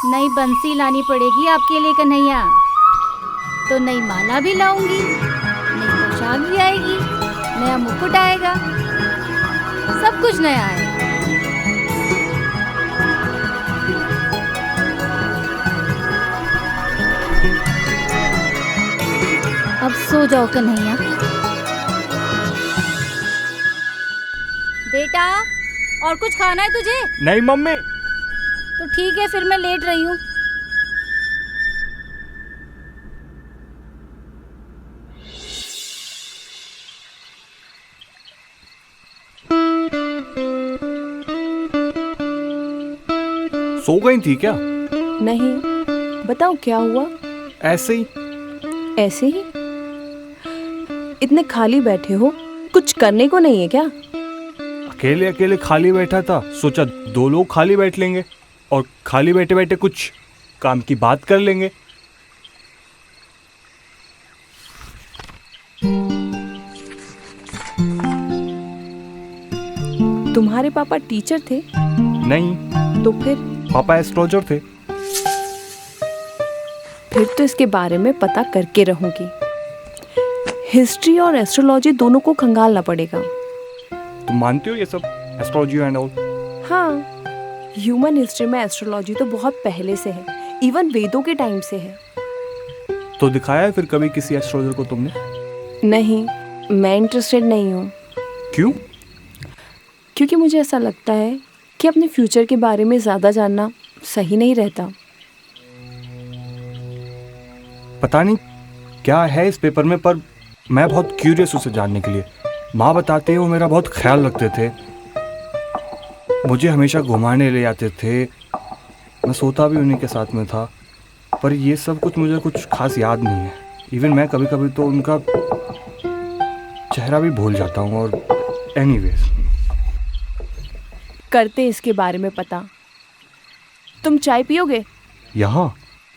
नई बंसी लानी पड़ेगी आपके लिए कन्हैया। तो नई माला भी लाऊंगी, नई पोशाक भी आएगी, नया मुकुट आएगा, सब कुछ नया आएगा। अब सो जाओ कन्हैया। बेटा, और कुछ खाना है तुझे? नहीं मम्मी। तो ठीक है, फिर मैं लेट रही हूँ। सो गई थी क्या? नहीं, बताओ क्या हुआ? ऐसे ही। ऐसे ही? इतने खाली बैठे हो, कुछ करने को नहीं है क्या? अकेले अकेले खाली बैठा था, सोचा 2 लोग खाली बैठ लेंगे और खाली बैठे बैठे कुछ काम की बात कर लेंगे। तुम्हारे पापा टीचर थे? नहीं। तो फिर? पापा एस्ट्रोलॉजर थे। फिर तो इसके बारे में पता करके रहूंगी। हिस्ट्री और एस्ट्रोलॉजी दोनों को खंगालना पड़ेगा। तुम मानते हो ये सब, एस्ट्रोलॉजी एंड ऑल? हाँ, ह्यूमन हिस्ट्री में एस्ट्रोलॉजी तो बहुत पहले से है, इवन वेदों के टाइम से है। तो दिखाया है फिर कभी किसी एस्ट्रोलॉजर को तुमने? नहीं, मैं इंटरेस्टेड नहीं हूँ। क्यों? क्योंकि मुझे ऐसा लगता है कि अपने फ्यूचर के बारे में ज़्यादा जानना सही नहीं रहता। पता नहीं क्या है इस पेपर में, पर मैं बहुत क्यूरियस हूँ उसे जानने के लिए। माँ बताते हैं वो मेरा बहुत ख्याल रखते थे, मुझे हमेशा घुमाने ले जाते थे, मैं सोता भी उन्हीं के साथ में था। पर ये सब कुछ मुझे कुछ खास याद नहीं है। इवन मैं कभी कभी तो उनका चेहरा भी भूल जाता हूँ। और एनीवेज, करते इसके बारे में पता। तुम चाय पियोगे? यहाँ?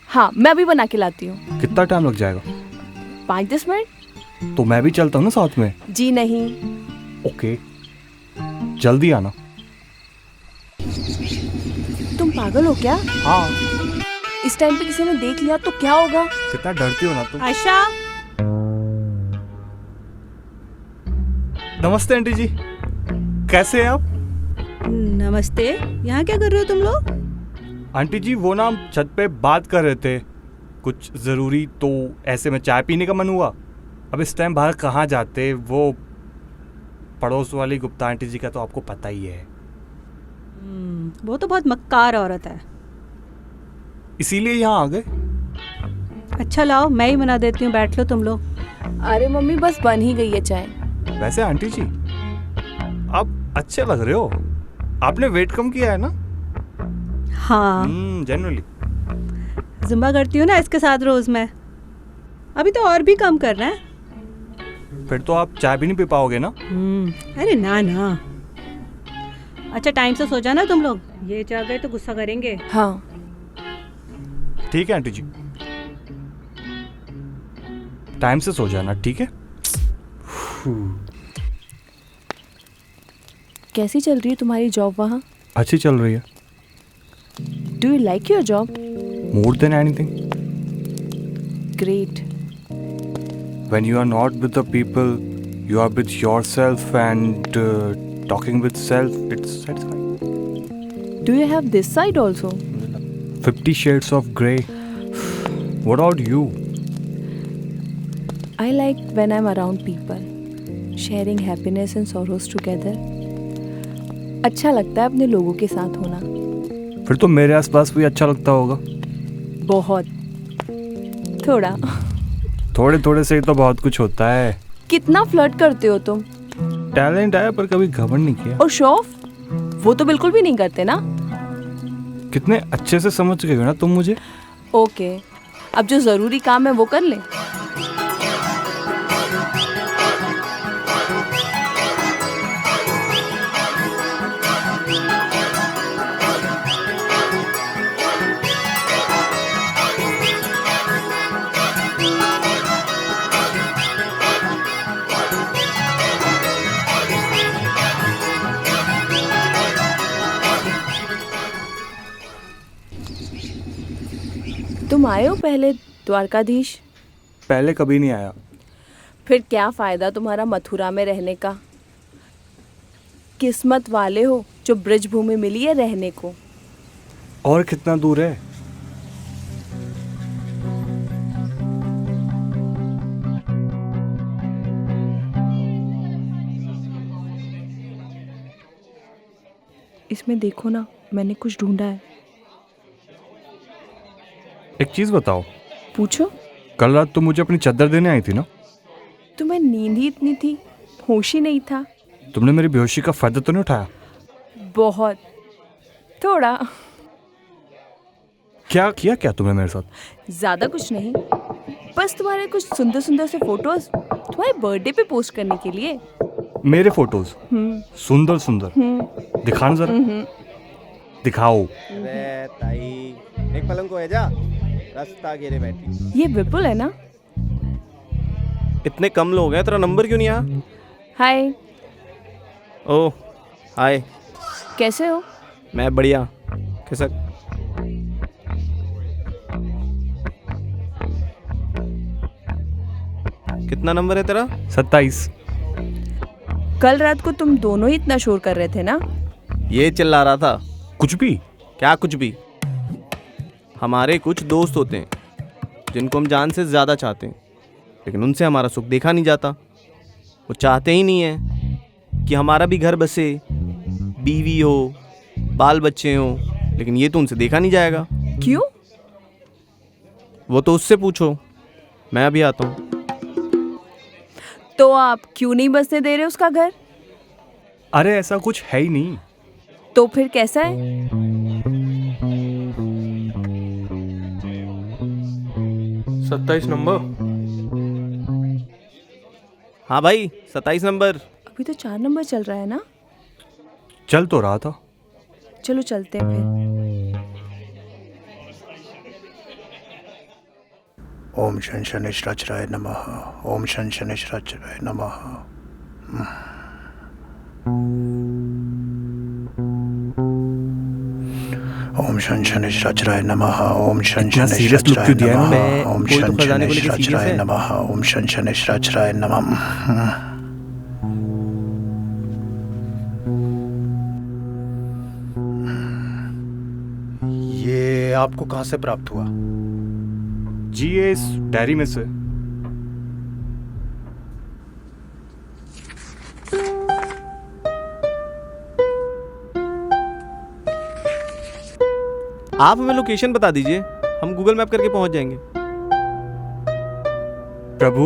हाँ, मैं अभी बना के लाती हूँ। कितना टाइम लग जाएगा? 5-10 मिनट। तो मैं भी चलता हूँ ना साथ में। जी नहीं। ओके, जल्दी आना। तुम पागल हो क्या? हाँ। इस टाइम पे किसी ने देख लिया तो क्या होगा? कितना डरती हो ना तुम। आयशा, नमस्ते आंटी जी, कैसे हैं आप? नमस्ते। यहाँ क्या कर रहे हो तुम लोग? आंटी जी वो ना छत पे बात कर रहे थे कुछ ज़रूरी, तो ऐसे में चाय पीने का मन हुआ। अब इस टाइम बाहर कहाँ जाते, वो पड़ोस वाली गुप्ता आंटी जी का तो आपको पता ही है। वो तो बहुत मक्कार औरत है। इसीलिए यहाँ आ गए। अच्छा लाओ, मैं ही बना देती हूँ, बैठ लो तुम लोग। अरे मम्मी, बस बन ही गई है चाय। वैसे आंटी जी आप अच्छे लग रहे हो, आपने वेट कम किया है ना? हाँ, जनरली जुम्बा करती हूँ ना इसके साथ रोज मैं। अभी तो और भी कम करना है। फिर तो आप चाय भी नहीं पी पाओगे ना। अरे ना ना। अच्छा टाइम से सो जाना तुम लोग, ये जा गए तो गुस्सा करेंगे। हाँ ठीक है आंटी जी, टाइम से सो जाना, ठीक है? कैसी चल रही है तुम्हारी जॉब वहाँ? अच्छी चल रही है। Do you like your job? More than anything. Great. When you are not with the people, you are with yourself, and talking with self, it's satisfying. Do you have this side also? 50 Shades of Grey. What about you? I like when I'm around people, sharing happiness and sorrows together. अच्छा लगता है अपने लोगों के साथ होना। फिर तो मेरे आसपास भी अच्छा लगता होगा। बहुत, थोड़ा। थोड़े थोड़े से ही तो बहुत कुछ होता है। कितना फ्लर्ट करते हो तुम। टैलेंट है, पर कभी घमंड नहीं किया। और शो ऑफ, वो तो बिल्कुल भी नहीं करते ना। कितने अच्छे से समझ गए हो ना तुम मुझे। ओके, अब जो जरूरी काम है वो कर ले। तुम आए हो पहले द्वारकाधीश? पहले कभी नहीं आया। फिर क्या फ़ायदा तुम्हारा मथुरा में रहने का? किस्मत वाले हो जो ब्रज भूमि मिली है रहने को। और कितना दूर है? इसमें देखो ना, मैंने कुछ ढूंढा है। एक चीज़ बताओ, पूछो। कल रात तुम मुझे अपनी चादर देने आई थी ना? तुम्हें नींद ही इतनी थी, होश ही नहीं था। तुमने मेरी बेहोशी का फायदा तो नहीं उठाया? बहुत, थोड़ा। क्या किया क्या तुमने मेरे साथ? ज़्यादा कुछ नहीं, बस तुम्हारे कुछ सुंदर सुंदर से फोटोज तुम्हारे बर्थडे पे पोस्ट करने के लिए। मेरे फोटोज सुंदर सुंदर? दिखाना जरा। दिखाओ। अरे ताई, एक पलंग को है जा, रास्ता घेरे बैठी। ये विपुल है ना? इतने कम लोग हैं, तेरा नंबर क्यों नहीं आया? हाय, ओह हाय, कैसे हो? मैं बढ़िया। कैसा? कितना नंबर है तेरा? 27। कल रात को तुम दोनों ही इतना शोर कर रहे थे ना? ये चिल्ला रहा था। कुछ भी? क्या कुछ भी? हमारे कुछ दोस्त होते हैं जिनको हम जान से ज़्यादा चाहते हैं, लेकिन उनसे हमारा सुख देखा नहीं जाता। वो चाहते ही नहीं है कि हमारा भी घर बसे, बीवी हो, बाल बच्चे हो, लेकिन ये तो उनसे देखा नहीं जाएगा। क्यों? वो तो उससे पूछो, मैं अभी आता हूँ। तो आप क्यों नहीं बसने दे रहे उसका घर? अरे ऐसा कुछ है ही नहीं। तो फिर कैसा है? 27 नंबर। हाँ भाई, 27 नंबर। अभी तो 4 नंबर चल रहा है ना? चल तो रहा था। चलो चलते हैं फिर। ओम शनेश्वराय नमः। ओम शनेश्वराय नमः। ओम शनेश्वराय नमः। ओम इतना serious look क्यों दिया है नमः। मैं ओम कोई तो खजाने को लेके serious शनेश्वराय है। नमः। ओम शनेश्वराय नमः। ये आपको कहाँ से प्राप्त हुआ? जी ये इस डायरी में से। आप हमें लोकेशन बता दीजिए, हम गूगल मैप करके पहुंच जाएंगे। प्रभु,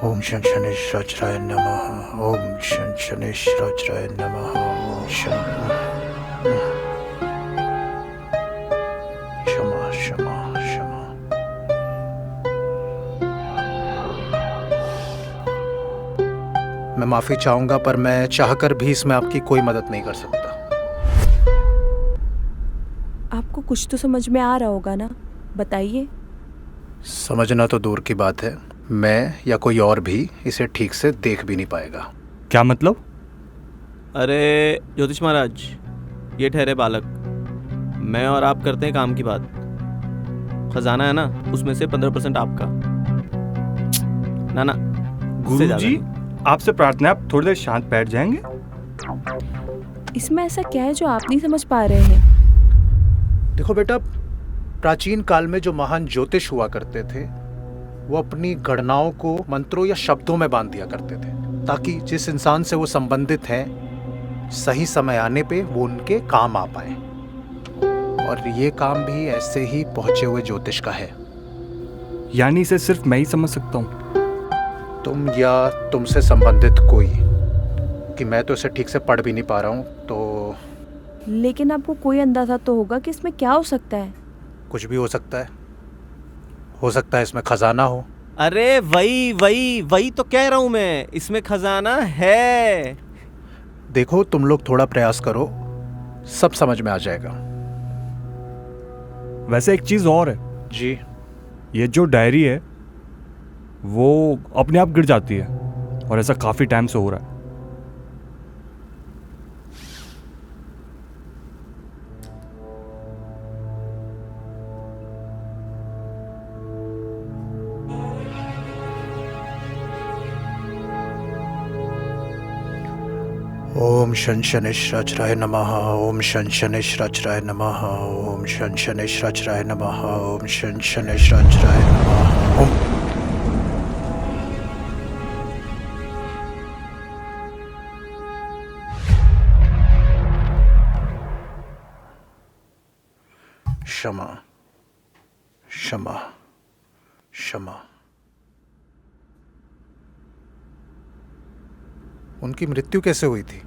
ओम शनेश्वराय नमः। ओम शनेश्वराय नमः। ओम क्षमा क्षमा क्षमा। मैं माफी चाहूंगा, पर मैं चाहकर भी इसमें आपकी कोई मदद नहीं कर सकता। आपको कुछ तो समझ में आ रहा होगा ना, बताइए। समझना तो दूर की बात है, मैं या कोई और भी इसे ठीक से देख भी नहीं पाएगा। क्या मतलब? अरे ज्योतिष महाराज, ये ठहरे बालक, मैं और आप करते हैं काम की बात। खजाना है ना, उसमें से 15% आपका। ना उससे ज्यादा गुरुजी, नहीं। आपसे प्रार्थना है आप थोड़ी देर शांत बैठ जाएंगे? इसमें ऐसा क्या है जो आप नहीं समझ पा रहे हैं? देखो बेटा, प्राचीन काल में जो महान ज्योतिष हुआ करते थे, वो अपनी गणनाओं को मंत्रों या शब्दों में बांध दिया करते थे, ताकि जिस इंसान से वो संबंधित हैं, सही समय आने पे वो उनके काम आ पाए। और ये काम भी ऐसे ही पहुंचे हुए ज्योतिष का है। यानी इसे सिर्फ मैं ही समझ सकता हूँ? तुम या तुमसे संबंधित कोई, कि मैं तो इसे ठीक से पढ़ भी नहीं पा रहा हूँ, तो लेकिन आपको कोई अंदाजा तो होगा कि इसमें क्या हो सकता है? कुछ भी हो सकता है। हो सकता है इसमें खजाना हो। अरे वही तो कह रहा हूं मैं, इसमें खजाना है। देखो, तुम लोग थोड़ा प्रयास करो, सब समझ में आ जाएगा। वैसे एक चीज और है। जी। ये जो डायरी है वो अपने आप गिर जाती है और ऐसा काफ़ी टाइम से हो रहा है। ओम शनशनेश्वराय नमः। ओम शनशनेश्वराय नमः। ओम शनशनेश्वराय नमः। ओम शनशनेश्वराय नमः। ओम क्षमा क्षमा क्षमा। उनकी मृत्यु कैसे हुई थी?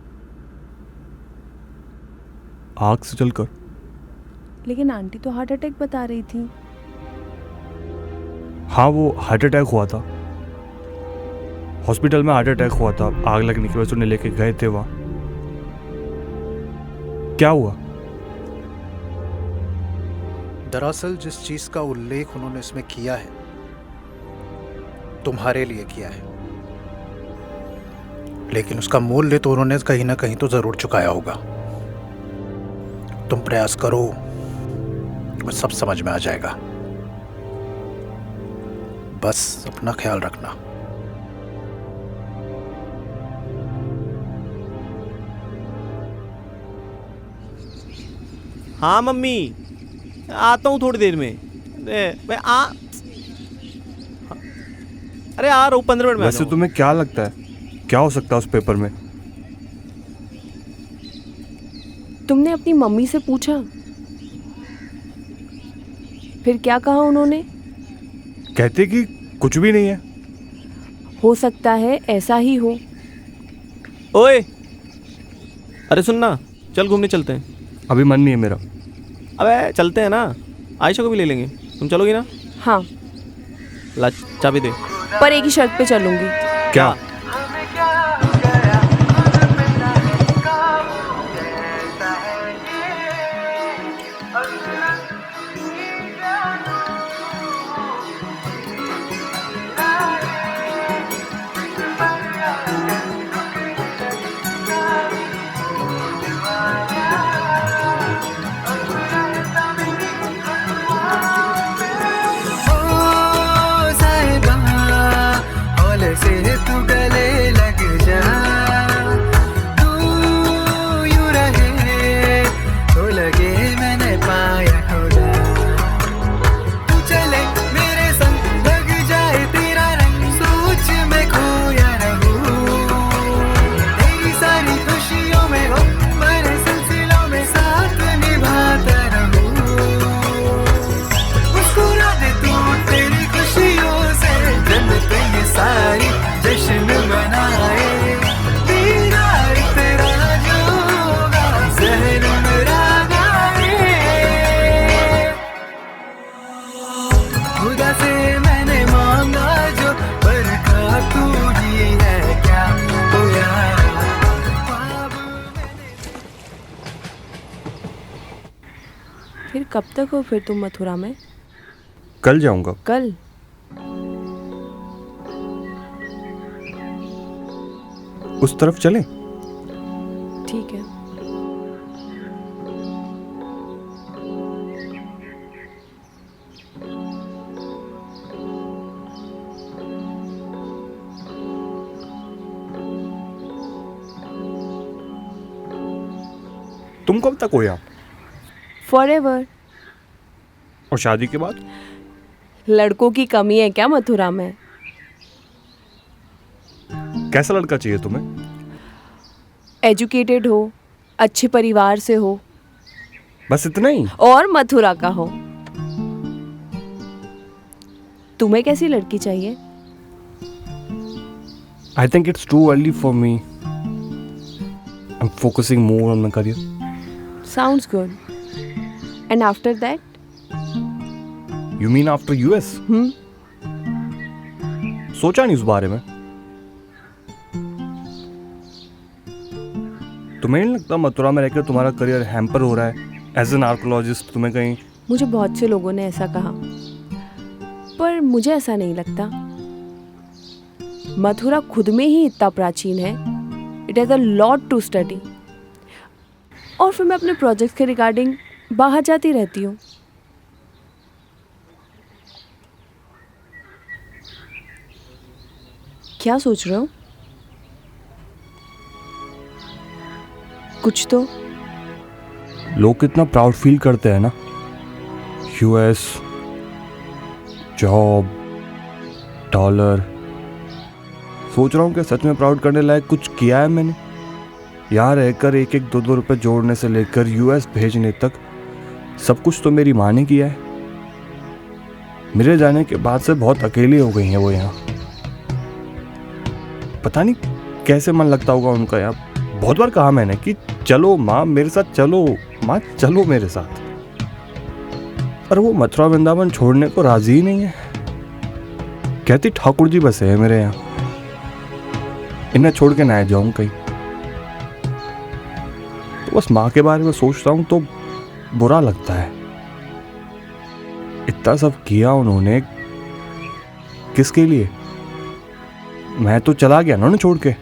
आग से जलकर। लेकिन आंटी तो हार्ट अटैक बता रही थी। हाँ, वो हार्ट अटैक हुआ था, हॉस्पिटल में हार्ट अटैक हुआ था। आग लगने की वजह से उन्हें लेके गए थे वहाँ। क्या हुआ? दरअसल जिस चीज का उल्लेख उन्होंने इसमें किया है तुम्हारे लिए किया है, लेकिन उसका मूल्य तो उन्होंने कहीं ना कहीं तो जरूर चुकाया होगा। तुम प्रयास करो, तुम्हें सब समझ में आ जाएगा। बस अपना ख्याल रखना। हाँ मम्मी, आता हूँ थोड़ी देर में। मैं अरे आ रहा हूँ 15 मिनट में। वैसे तुम्हें क्या लगता है क्या हो सकता है उस पेपर में? तुमने अपनी मम्मी से पूछा? फिर क्या कहा उन्होंने? कहते कि कुछ भी नहीं है। हो सकता है ऐसा ही हो। ओए, अरे सुनना, चल घूमने चलते हैं। अभी मन नहीं है मेरा। अबे चलते हैं ना, आयशा को भी ले लेंगे। तुम चलोगी ना? हाँ, ला चाबी दे। पर एक ही शर्त पे चलूंगी। क्या? फिर कब तक हो फिर तुम मथुरा में? कल जाऊंगा। कल? उस तरफ चलें? ठीक है। तुम कब तक हो यहाँ? फॉरएवर। और शादी के बाद? लड़कों की कमी है क्या मथुरा में? कैसा लड़का चाहिए तुम्हें? एजुकेटेड हो, अच्छे परिवार से हो, बस इतना ही? और मथुरा का हो। तुम्हें कैसी लड़की चाहिए? I think it's too early for me. I'm focusing more on my career. Sounds good. And after that? You mean after US? सोचा नहीं उस बारे में। तुम्हें नहीं लगता मथुरा में रहकर तुम्हारा करियर हैम्पर हो रहा है? एज एन आर्कोलॉजिस्ट तुम्हें कहीं? मुझे बहुत से लोगों ने ऐसा कहा, पर मुझे ऐसा नहीं लगता। मथुरा खुद में ही इतना प्राचीन है, it has a lot to study. और फिर मैं अपने प्रोजेक्ट के रिगार्डिंग बाहर जाती रहती हूँ। क्या सोच रहे हो? कुछ तो। लोग कितना प्राउड फील करते हैं ना, यूएस, जॉब, डॉलर। सोच रहा हूँ कि सच में प्राउड करने लायक कुछ किया है मैंने। यहाँ रहकर एक एक दो रुपए जोड़ने से लेकर यूएस भेजने तक सब कुछ तो मेरी माँ ने किया है। मेरे जाने के बाद से बहुत अकेली हो गई हैं वो यहाँ। पता नहीं कैसे मन लगता होगा उनका यहाँ। बहुत बार कहा मैंने कि चलो माँ मेरे साथ चलो, माँ चलो मेरे साथ, पर वो मथुरा वृंदावन छोड़ने को राजी ही नहीं है। कहती ठाकुर जी बसे है मेरे यहाँ, इन्हें छोड़ के ना जाऊं कहीं। तो बस माँ के बारे में सोचता हूँ तो बुरा लगता है। इतना सब किया उन्होंने, किसके लिए? मैं तो चला गया ना उन्हें छोड़ के।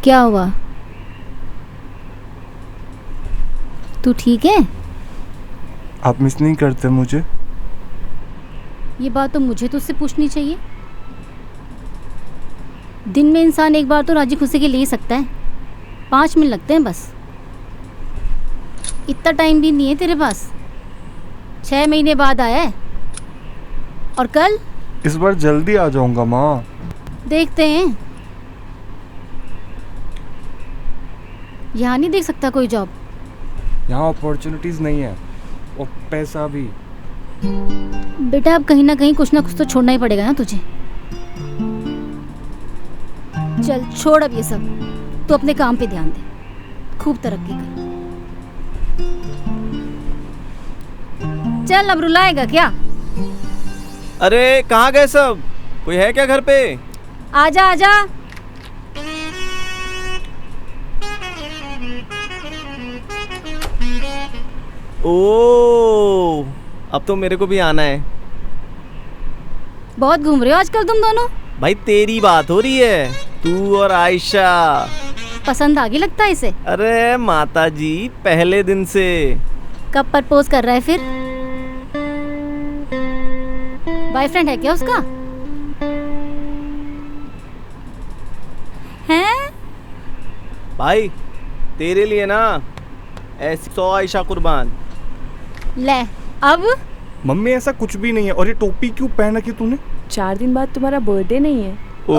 क्या हुआ? तू ठीक है? आप मिस नहीं करते मुझे? ये बात तो मुझे तुझसे पूछनी चाहिए। दिन में इंसान एक बार तो राजी खुशी के ले ही सकता है। 5 मिनट लगते हैं बस। इतना टाइम भी नहीं है तेरे पास। 6 महीने बाद आया है, और कल? इस बार जल्दी आ जाऊंगा माँ। देखते हैं। यहाँ नहीं देख सकता कोई जॉब? यहाँ अपॉर्चुनिटीज नहीं है और पैसा भी। बेटा अब कहीं ना कहीं कुछ ना कुछ तो छोड़ना ही पड़ेगा ना तुझे। चल छोड़ अब ये सब, तू अपने काम पे ध्यान दे, खूब तरक्की कर। चल अब रुलाएगा क्या? अरे कहाँ गए सब? कोई है क्या घर पे? आजा आजा। ओ, अब तो मेरे को भी आना है। बहुत घूम रहे हो आजकल तुम दोनों। भाई तेरी बात हो रही है, तू और आयशा। पसंद आ गई लगता है इसे। अरे माता जी, पहले दिन से। कब प्रपोज कर रहा है फिर? बॉयफ्रेंड है क्या उसका? हैं? भाई तेरे लिए ना ऐसी 100 आयशा कुर्बान। ले अब। मम्मी ऐसा कुछ भी नहीं है। और ये टोपी क्यों पहना कि तूने? 4 दिन बाद तुम्हारा बर्थडे नहीं है? ओ।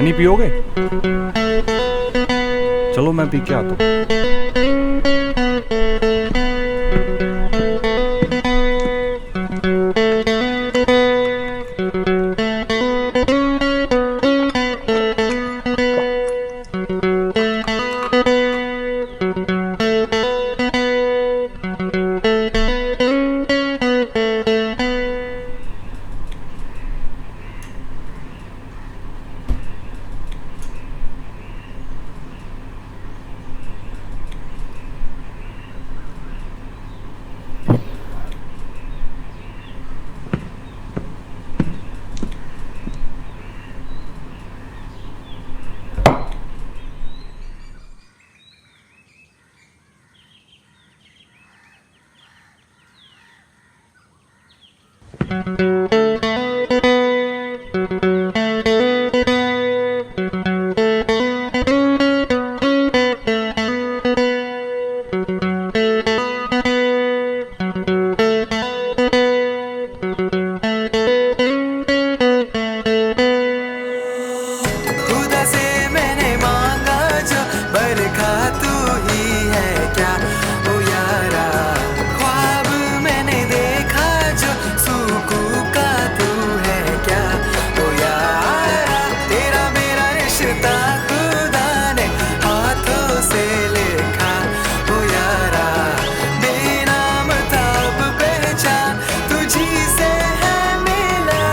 पानी पियोगे? चलो मैं पी के आता हूँ। खुदा से मैंने मांगा जो बरखा तू ही है क्या ओ यारा, ख्वाब मैंने देखा जो सुकून का तू है क्या ओ यारा, तेरा मेरा रिश्ता खुदा ने हाथों से लिखा ओ यारा, बेनाम था अब पहचान तुझी से है मिला,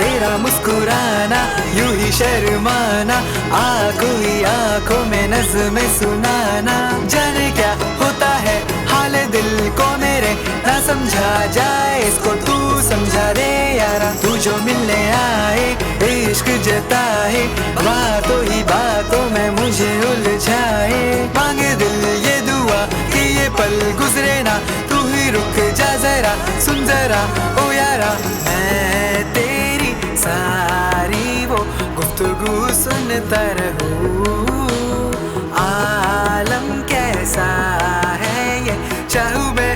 तेरा मुस्कुराना यूं ही शर्माना, आंखों ही आंखों में नज़्में सुनाना, जाने क्या होता है हाल दिल को मेरे, ना समझा जाए इसको तू समझा दे यारा, तू जो मिलने आए इश्क जताए, बातों ही बातों में मुझे उलझाए, मांगे दिल ये दुआ कि ये पल गुजरे ना, तू ही रुक जा जरा सुन जरा ओ यारा, मैं तेरी सारी वो गुफ्तगू सुनता रहूं, आलम कैसा है ये चाहूं मैं